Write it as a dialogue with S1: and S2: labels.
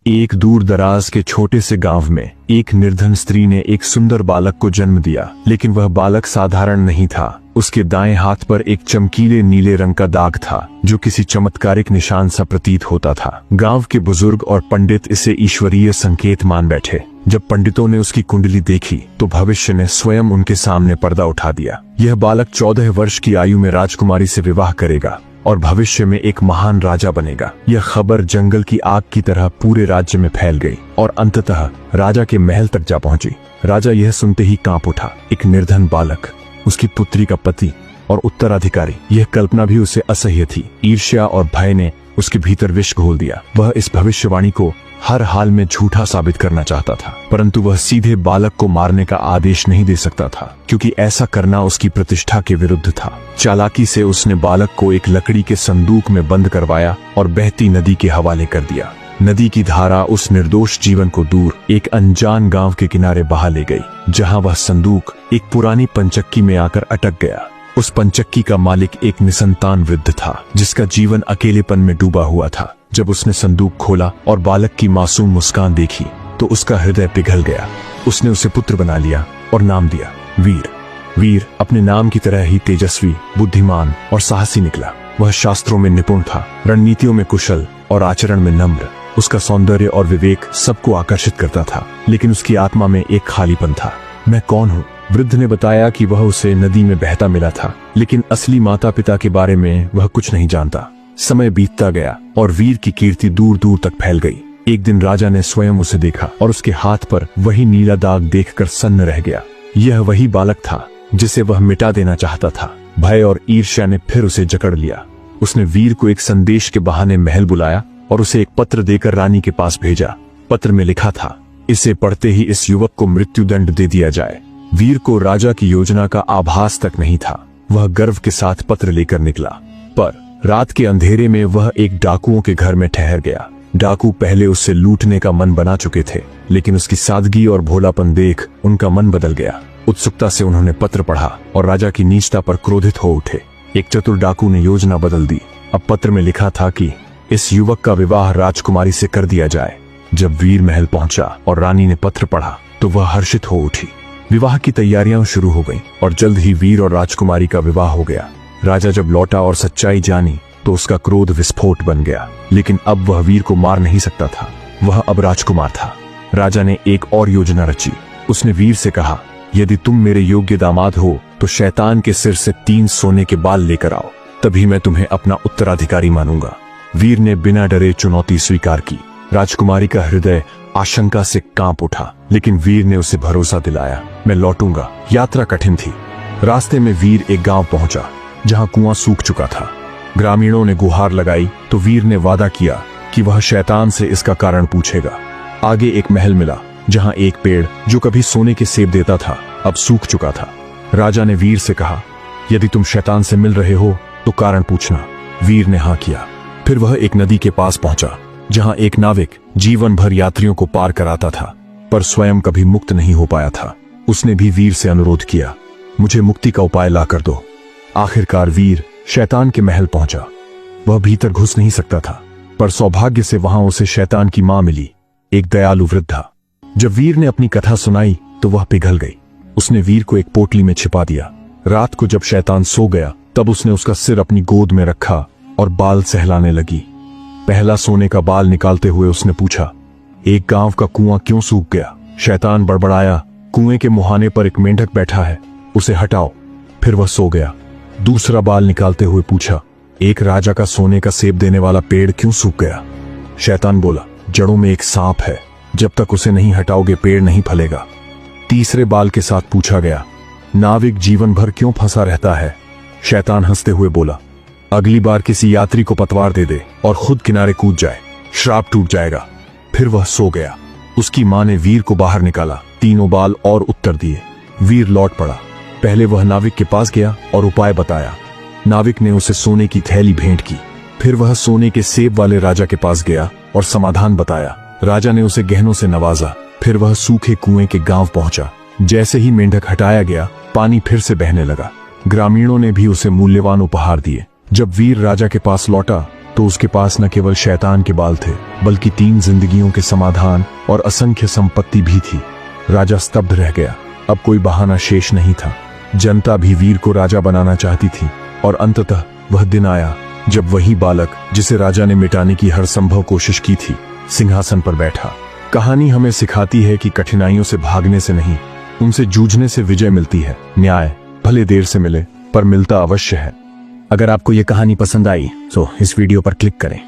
S1: एक दूर दराज के छोटे से गांव में एक निर्धन स्त्री ने एक सुंदर बालक को जन्म दिया, लेकिन वह बालक साधारण नहीं था। उसके दाएं हाथ पर एक चमकीले नीले रंग का दाग था जो किसी चमत्कारिक निशान सा प्रतीत होता था। गांव के बुजुर्ग और पंडित इसे ईश्वरीय संकेत मान बैठे। जब पंडितों ने उसकी कुंडली देखी तो भविष्य ने स्वयं उनके सामने पर्दा उठा दिया। यह बालक 14 वर्ष की आयु में राजकुमारी से विवाह करेगा और भविष्य में एक महान राजा बनेगा। यह खबर जंगल की आग की तरह पूरे राज्य में फैल गई और अंततः राजा के महल तक जा पहुंची। राजा यह सुनते ही कांप उठा। एक निर्धन बालक, उसकी पुत्री का पति और उत्तराधिकारी, यह कल्पना भी उसे असह्य थी। ईर्ष्या और भय ने उसके भीतर विष घोल दिया। वह इस भविष्यवाणी को हर हाल में झूठा साबित करना चाहता था, परंतु वह सीधे बालक को मारने का आदेश नहीं दे सकता था, क्योंकि ऐसा करना उसकी प्रतिष्ठा के विरुद्ध था। चालाकी से उसने बालक को एक लकड़ी के संदूक में बंद करवाया और बहती नदी के हवाले कर दिया। नदी की धारा उस निर्दोष जीवन को दूर एक अनजान गांव के किनारे बहा ले गई, जहां वह संदूक एक पुरानी पंचक्की में आकर अटक गया। उस पंचक्की का मालिक एक निसंतान वृद्ध था, जिसका जीवन अकेलेपन में डूबा हुआ था। जब उसने संदूक खोला और बालक की मासूम मुस्कान देखी तो उसका हृदय पिघल गया। उसने उसे पुत्र बना लिया और नाम दिया वीर। वीर अपने नाम की तरह ही तेजस्वी, बुद्धिमान और साहसी निकला। वह शास्त्रों में निपुण था, रणनीतियों में कुशल और आचरण में नम्र। उसका सौंदर्य और विवेक सबको आकर्षित करता था, लेकिन उसकी आत्मा में एक खालीपन था। मैं कौन हूँ? वृद्ध ने बताया कि वह उसे नदी में बहता मिला था, लेकिन असली माता पिता के बारे में वह कुछ नहीं जानता। समय बीतता गया और वीर की कीर्ति दूर दूर तक फैल गई। एक दिन राजा ने स्वयं उसे देखा और उसके हाथ पर वही नीला दाग देखकर सन्न रह गया। यह वही बालक था जिसे वह मिटा देना चाहता था। भय और ईर्ष्या ने फिर उसे जकड़ लिया। उसने वीर को एक संदेश के बहाने महल बुलाया और उसे एक पत्र देकर रानी के पास भेजा। पत्र में लिखा था, इसे पढ़ते ही इस युवक को मृत्युदंड दे दिया जाए। वीर को राजा की योजना का आभास तक नहीं था। वह गर्व के साथ पत्र लेकर निकला, पर रात के अंधेरे में वह एक डाकुओं के घर में ठहर गया। डाकू पहले उससे लूटने का मन बना चुके थे, लेकिन उसकी सादगी और भोलापन देख उनका मन बदल गया। उत्सुकता से उन्होंने पत्र पढ़ा और राजा की नीचता पर क्रोधित हो उठे। एक चतुर डाकू ने योजना बदल दी। अब पत्र में लिखा था कि इस युवक का विवाह राजकुमारी से कर दिया जाए। जब वीर महल पहुंचा और रानी ने पत्र पढ़ा तो वह हर्षित हो उठी। विवाह की तैयारियां शुरू हो गईं और जल्द ही वीर और राजकुमारी का विवाह हो गया। राजा जब लौटा और सच्चाई जानी तो उसका क्रोध विस्फोट बन गया, लेकिन अब वह वीर को मार नहीं सकता था। वह अब राजकुमार था। राजा ने एक और योजना रची। उसने वीर से कहा, यदि तुम मेरे योग्य दामाद हो तो शैतान के सिर से 3 सोने के बाल लेकर आओ, तभी मैं तुम्हें अपना उत्तराधिकारी मानूंगा। वीर ने बिना डरे चुनौती स्वीकार की। राजकुमारी का हृदय आशंका से कांप उठा, लेकिन वीर ने उसे भरोसा दिलाया, मैं लौटूंगा। यात्रा कठिन थी। रास्ते में वीर एक गांव पहुंचा जहां कुआं सूख चुका था। ग्रामीणों ने गुहार लगाई तो वीर ने वादा किया कि वह शैतान से इसका कारण पूछेगा। आगे एक महल मिला जहां एक पेड़ जो कभी सोने के सेब देता था अब सूख चुका था। राजा ने वीर से कहा, यदि तुम शैतान से मिल रहे हो तो कारण पूछना। वीर ने हाँ किया। फिर वह एक नदी के पास पहुंचा जहां एक नाविक जीवन भर यात्रियों को पार कराता था, पर स्वयं कभी मुक्त नहीं हो पाया था। उसने भी वीर से अनुरोध किया, मुझे मुक्ति का उपाय ला कर दो। आखिरकार वीर शैतान के महल पहुंचा। वह भीतर घुस नहीं सकता था, पर सौभाग्य से वहां उसे शैतान की मां मिली, एक दयालु वृद्धा। जब वीर ने अपनी कथा सुनाई तो वह पिघल गई। उसने वीर को एक पोटली में छिपा दिया। रात को जब शैतान सो गया तब उसने उसका सिर अपनी गोद में रखा और बाल सहलाने लगी। पहला सोने का बाल निकालते हुए उसने पूछा, एक गांव का कुआं क्यों सूख गया? शैतान बड़बड़ाया, कुएं के मुहाने पर एक मेंढक बैठा है, उसे हटाओ। फिर वह सो गया। दूसरा बाल निकालते हुए पूछा, एक राजा का सोने का सेब देने वाला पेड़ क्यों सूख गया? शैतान बोला, जड़ों में एक सांप है, जब तक उसे नहीं हटाओगे पेड़ नहीं फलेगा। तीसरे बाल के साथ पूछा गया, नाविक जीवन भर क्यों फंसा रहता है? शैतान हंसते हुए बोला, अगली बार किसी यात्री को पतवार दे दे और खुद किनारे कूद जाए, श्राप टूट जाएगा। फिर वह सो गया। उसकी मां ने वीर को बाहर निकाला, 3 बाल और उत्तर दिए। वीर लौट पड़ा। पहले वह नाविक के पास गया और उपाय बताया। नाविक ने उसे सोने की थैली भेंट की। फिर वह सोने के सेब वाले राजा के पास गया और समाधान बताया। राजा ने उसे गहनों से नवाजा। फिर वह सूखे कुएं के गांव पहुंचा। जैसे ही मेंढक हटाया गया, पानी फिर से बहने लगा। ग्रामीणों ने भी उसे मूल्यवान उपहार दिए। जब वीर राजा के पास लौटा तो उसके पास न केवल शैतान के बाल थे बल्कि 3 जिंदगियों के समाधान और असंख्य संपत्ति भी थी। राजा स्तब्ध रह गया। अब कोई बहाना शेष नहीं था। जनता भी वीर को राजा बनाना चाहती थी और अंततः वह दिन आया जब वही बालक जिसे राजा ने मिटाने की हर संभव कोशिश की थी सिंहासन पर बैठा। कहानी हमें सिखाती है कि कठिनाइयों से भागने से नहीं, उनसे जूझने से विजय मिलती है। न्याय भले देर से मिले पर मिलता अवश्य है।
S2: अगर आपको ये कहानी पसंद आई तो इस वीडियो पर क्लिक करें